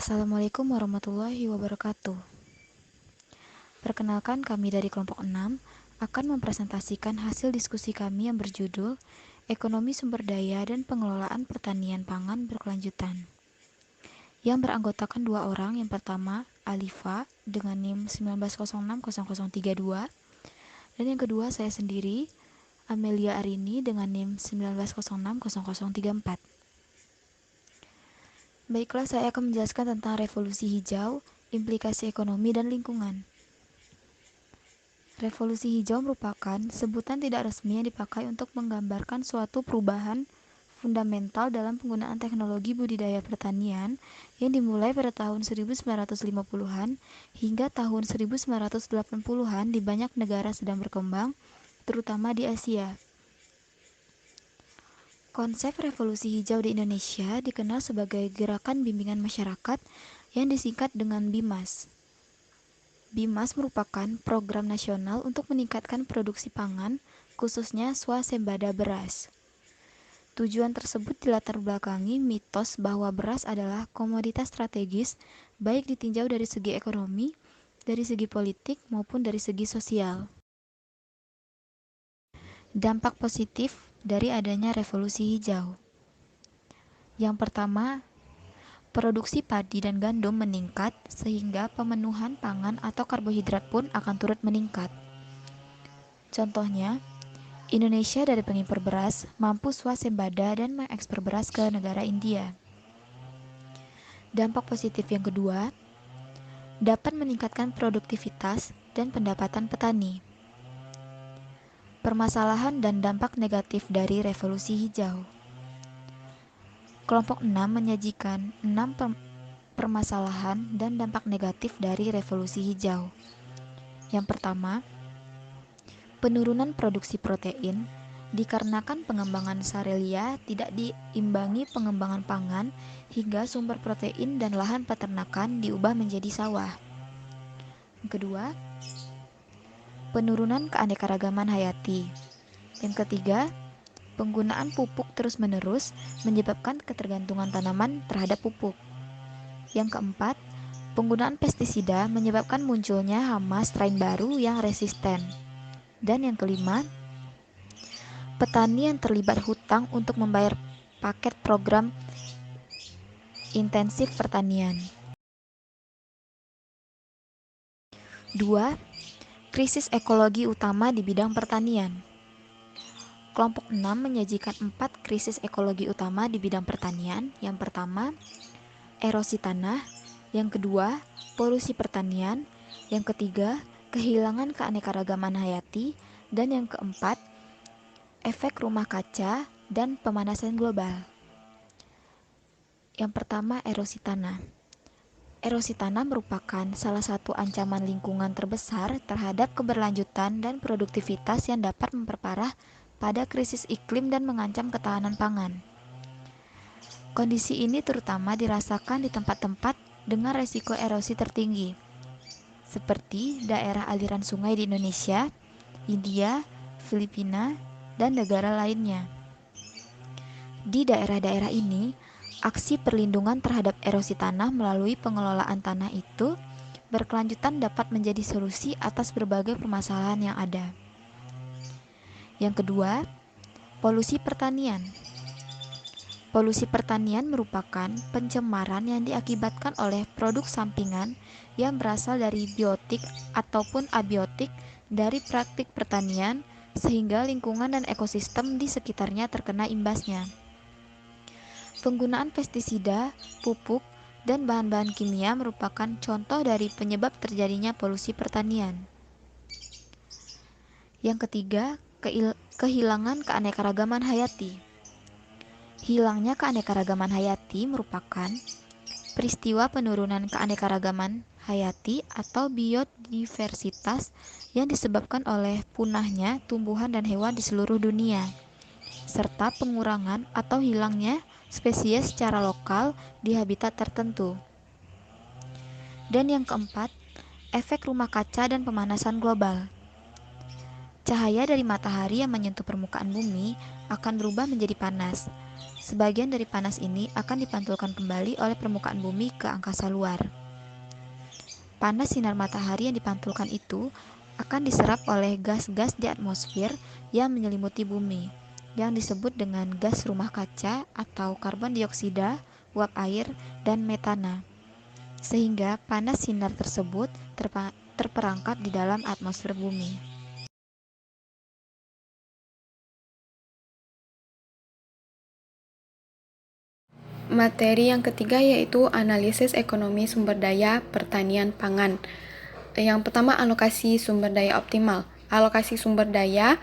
Assalamualaikum warahmatullahi wabarakatuh. Perkenalkan, kami dari kelompok 6 akan mempresentasikan hasil diskusi kami yang berjudul Ekonomi Sumber Daya dan Pengelolaan Pertanian Pangan Berkelanjutan, yang beranggotakan dua orang. Yang pertama, Alifa dengan NIM 19060032, dan yang kedua saya sendiri, Amelia Arini dengan NIM 19060034. Baiklah, saya akan menjelaskan tentang revolusi hijau, implikasi ekonomi dan lingkungan. Revolusi hijau merupakan sebutan tidak resmi yang dipakai untuk menggambarkan suatu perubahan fundamental dalam penggunaan teknologi budidaya pertanian yang dimulai pada tahun 1950-an hingga tahun 1980-an di banyak negara sedang berkembang, terutama di Asia. Konsep revolusi hijau di Indonesia dikenal sebagai Gerakan Bimbingan Masyarakat yang disingkat dengan BIMAS. BIMAS merupakan program nasional untuk meningkatkan produksi pangan, khususnya swasembada beras. Tujuan tersebut dilatar belakangi mitos bahwa beras adalah komoditas strategis, baik ditinjau dari segi ekonomi, dari segi politik, maupun dari segi sosial. Dampak positif dari adanya revolusi hijau. Yang pertama, produksi padi dan gandum meningkat sehingga pemenuhan pangan atau karbohidrat pun akan turut meningkat. Contohnya, Indonesia dari pengimpor beras mampu swasembada dan mengekspor beras ke negara India. Dampak positif yang kedua, dapat meningkatkan produktivitas dan pendapatan petani. Permasalahan dan dampak negatif dari revolusi hijau. Kelompok 6 menyajikan 6 permasalahan dan dampak negatif dari revolusi hijau. Yang pertama, penurunan produksi protein dikarenakan pengembangan sarelia tidak diimbangi pengembangan pangan hingga sumber protein dan lahan peternakan diubah menjadi sawah. Yang kedua, penurunan keanekaragaman hayati. Yang ketiga, penggunaan pupuk terus-menerus menyebabkan ketergantungan tanaman terhadap pupuk. Yang keempat, penggunaan pestisida menyebabkan munculnya hama strain baru yang resisten. Dan yang kelima, petani yang terlibat hutang untuk membayar paket program intensif pertanian. 2. Krisis ekologi utama di bidang pertanian. Kelompok 6 menyajikan 4 krisis ekologi utama di bidang pertanian. Yang pertama, erosi tanah. Yang kedua, polusi pertanian. Yang ketiga, kehilangan keanekaragaman hayati. Dan yang keempat, efek rumah kaca dan pemanasan global. Yang pertama, erosi tanah. Erosi tanah merupakan salah satu ancaman lingkungan terbesar terhadap keberlanjutan dan produktivitas yang dapat memperparah pada krisis iklim dan mengancam ketahanan pangan. Kondisi ini terutama dirasakan di tempat-tempat dengan resiko erosi tertinggi, seperti daerah aliran sungai di Indonesia, India, Filipina, dan negara lainnya. Di daerah-daerah ini, aksi perlindungan terhadap erosi tanah melalui pengelolaan tanah itu berkelanjutan dapat menjadi solusi atas berbagai permasalahan yang ada. Yang kedua, polusi pertanian. Polusi pertanian merupakan pencemaran yang diakibatkan oleh produk sampingan yang berasal dari biotik ataupun abiotik dari praktik pertanian sehingga lingkungan dan ekosistem di sekitarnya terkena imbasnya. Penggunaan pestisida, pupuk, dan bahan-bahan kimia merupakan contoh dari penyebab terjadinya polusi pertanian. Yang ketiga, kehilangan keanekaragaman hayati. Hilangnya keanekaragaman hayati merupakan peristiwa penurunan keanekaragaman hayati atau biodiversitas yang disebabkan oleh punahnya tumbuhan dan hewan di seluruh dunia, serta pengurangan atau hilangnya spesies secara lokal di habitat tertentu. Dan yang keempat, efek rumah kaca dan pemanasan global. Cahaya dari matahari yang menyentuh permukaan bumi akan berubah menjadi panas, Sebagian dari panas ini akan dipantulkan kembali oleh permukaan bumi ke angkasa luar. Panas sinar matahari yang dipantulkan itu akan diserap oleh gas-gas di atmosfer yang menyelimuti bumi, yang disebut dengan gas rumah kaca atau karbon dioksida, uap air, dan metana. Sehingga panas sinar tersebut terperangkap di dalam atmosfer bumi. Materi yang ketiga yaitu analisis ekonomi sumber daya pertanian pangan. Yang pertama, alokasi sumber daya optimal. Alokasi sumber daya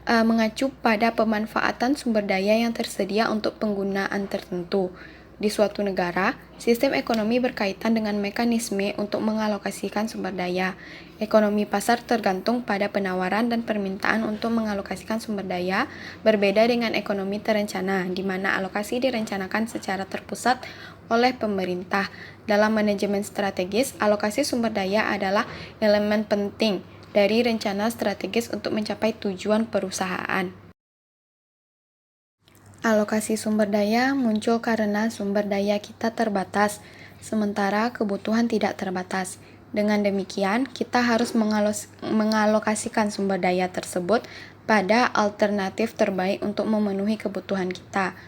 mengacu pada pemanfaatan sumber daya yang tersedia untuk penggunaan tertentu. Di suatu negara, sistem ekonomi berkaitan dengan mekanisme untuk mengalokasikan sumber daya. Ekonomi pasar tergantung pada penawaran dan permintaan untuk mengalokasikan sumber daya, berbeda dengan ekonomi terencana, di mana alokasi direncanakan secara terpusat oleh pemerintah. Dalam manajemen strategis, alokasi sumber daya adalah elemen penting dari rencana strategis untuk mencapai tujuan perusahaan. Alokasi sumber daya muncul karena sumber daya kita terbatas, sementara kebutuhan tidak terbatas. Dengan demikian, kita harus mengalokasikan sumber daya tersebut pada alternatif terbaik untuk memenuhi kebutuhan kita.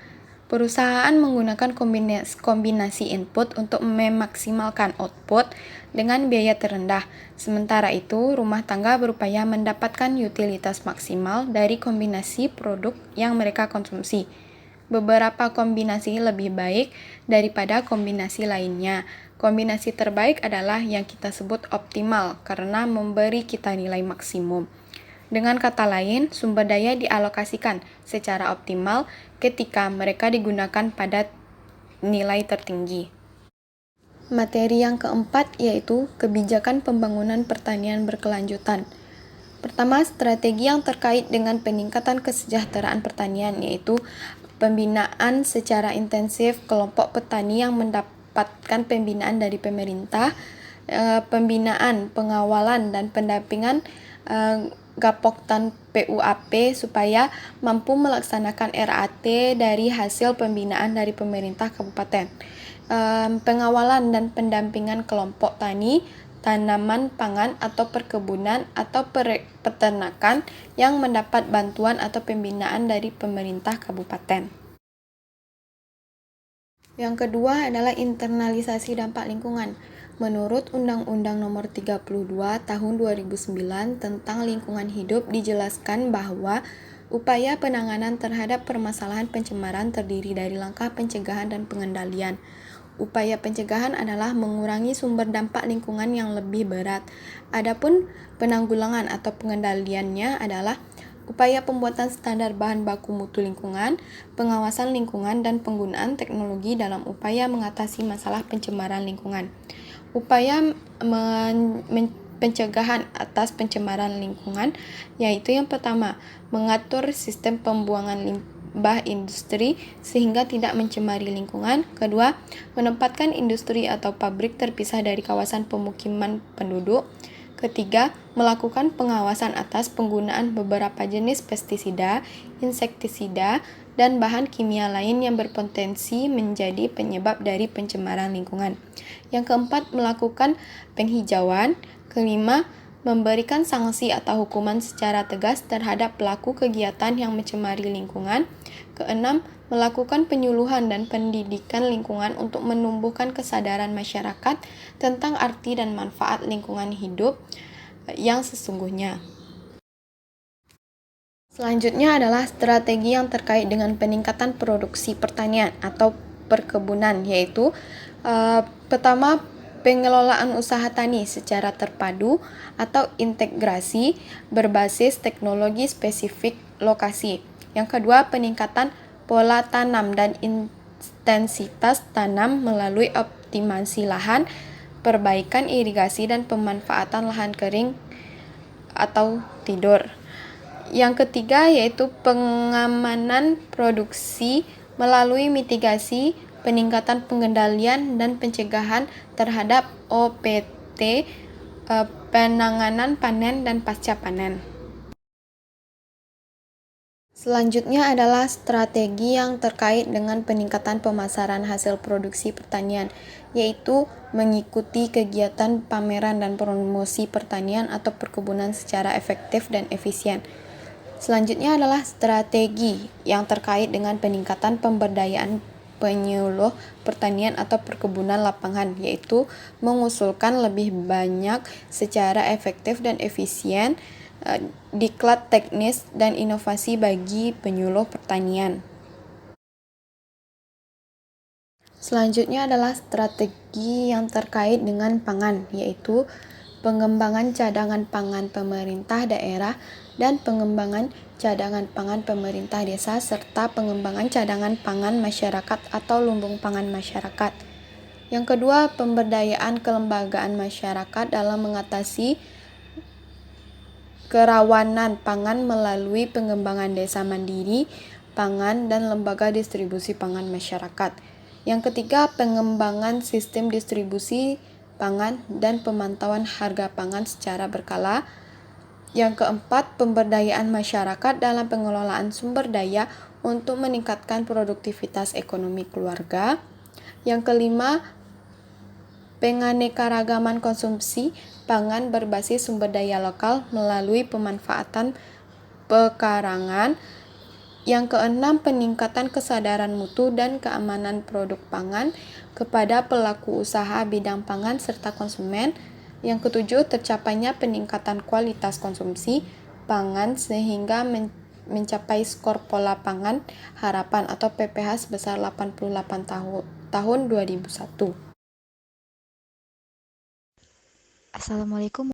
Perusahaan menggunakan kombinasi input untuk memaksimalkan output dengan biaya terendah. Sementara itu, rumah tangga berupaya mendapatkan utilitas maksimal dari kombinasi produk yang mereka konsumsi. Beberapa kombinasi lebih baik daripada kombinasi lainnya. Kombinasi terbaik adalah yang kita sebut optimal karena memberi kita nilai maksimum. Dengan kata lain, sumber daya dialokasikan secara optimal ketika mereka digunakan pada nilai tertinggi. Materi yang keempat yaitu kebijakan pembangunan pertanian berkelanjutan. Pertama, strategi yang terkait dengan peningkatan kesejahteraan pertanian yaitu pembinaan secara intensif kelompok petani yang mendapatkan pembinaan dari pemerintah, pembinaan, pengawalan, dan pendampingan Gapoktan PUAP supaya mampu melaksanakan RAT dari hasil pembinaan dari pemerintah kabupaten. Pengawalan dan pendampingan kelompok tani, tanaman pangan atau perkebunan atau peternakan yang mendapat bantuan atau pembinaan dari pemerintah kabupaten. Yang kedua adalah internalisasi dampak lingkungan. Menurut Undang-Undang Nomor 32 Tahun 2009 tentang Lingkungan Hidup dijelaskan bahwa upaya penanganan terhadap permasalahan pencemaran terdiri dari langkah pencegahan dan pengendalian. Upaya pencegahan adalah mengurangi sumber dampak lingkungan yang lebih berat. Adapun penanggulangan atau pengendaliannya adalah upaya pembuatan standar bahan baku mutu lingkungan, pengawasan lingkungan, dan penggunaan teknologi dalam upaya mengatasi masalah pencemaran lingkungan. Upaya pencegahan atas pencemaran lingkungan yaitu yang pertama, mengatur sistem pembuangan limbah industri sehingga tidak mencemari lingkungan. Kedua, menempatkan industri atau pabrik terpisah dari kawasan pemukiman penduduk. Ketiga, melakukan pengawasan atas penggunaan beberapa jenis pestisida, insektisida, dan bahan kimia lain yang berpotensi menjadi penyebab dari pencemaran lingkungan. Yang keempat, melakukan penghijauan. Kelima, memberikan sanksi atau hukuman secara tegas terhadap pelaku kegiatan yang mencemari lingkungan. Keenam, melakukan penyuluhan dan pendidikan lingkungan untuk menumbuhkan kesadaran masyarakat tentang arti dan manfaat lingkungan hidup yang sesungguhnya. Selanjutnya adalah strategi yang terkait dengan peningkatan produksi pertanian atau perkebunan, yaitu pertama, pengelolaan usaha tani secara terpadu atau integrasi berbasis teknologi spesifik lokasi. Yang kedua, peningkatan pola tanam dan intensitas tanam melalui optimasi lahan, perbaikan irigasi, dan pemanfaatan lahan kering atau tidur. Yang ketiga yaitu pengamanan produksi melalui mitigasi, peningkatan pengendalian dan pencegahan terhadap OPT, penanganan panen dan pasca panen. Selanjutnya adalah strategi yang terkait dengan peningkatan pemasaran hasil produksi pertanian, yaitu mengikuti kegiatan pameran dan promosi pertanian atau perkebunan secara efektif dan efisien. Selanjutnya adalah strategi yang terkait dengan peningkatan pemberdayaan penyuluh pertanian atau perkebunan lapangan, yaitu mengusulkan lebih banyak secara efektif dan efisien diklat teknis dan inovasi bagi penyuluh pertanian. Selanjutnya adalah strategi yang terkait dengan pangan, yaitu pengembangan cadangan pangan pemerintah daerah dan pengembangan cadangan pangan pemerintah desa serta pengembangan cadangan pangan masyarakat atau lumbung pangan masyarakat. Yang kedua, pemberdayaan kelembagaan masyarakat dalam mengatasi kerawanan pangan melalui pengembangan desa mandiri, pangan, dan lembaga distribusi pangan masyarakat. Yang ketiga, pengembangan sistem distribusi pangan dan pemantauan harga pangan secara berkala. Yang keempat, pemberdayaan masyarakat dalam pengelolaan sumber daya untuk meningkatkan produktivitas ekonomi keluarga. Yang kelima, penganekaragaman konsumsi pangan berbasis sumber daya lokal melalui pemanfaatan pekarangan. Yang keenam, peningkatan kesadaran mutu dan keamanan produk pangan kepada pelaku usaha bidang pangan serta konsumen. Yang ketujuh, tercapainya peningkatan kualitas konsumsi pangan sehingga mencapai skor pola pangan harapan atau PPH sebesar 88 tahun 2001. Assalamualaikum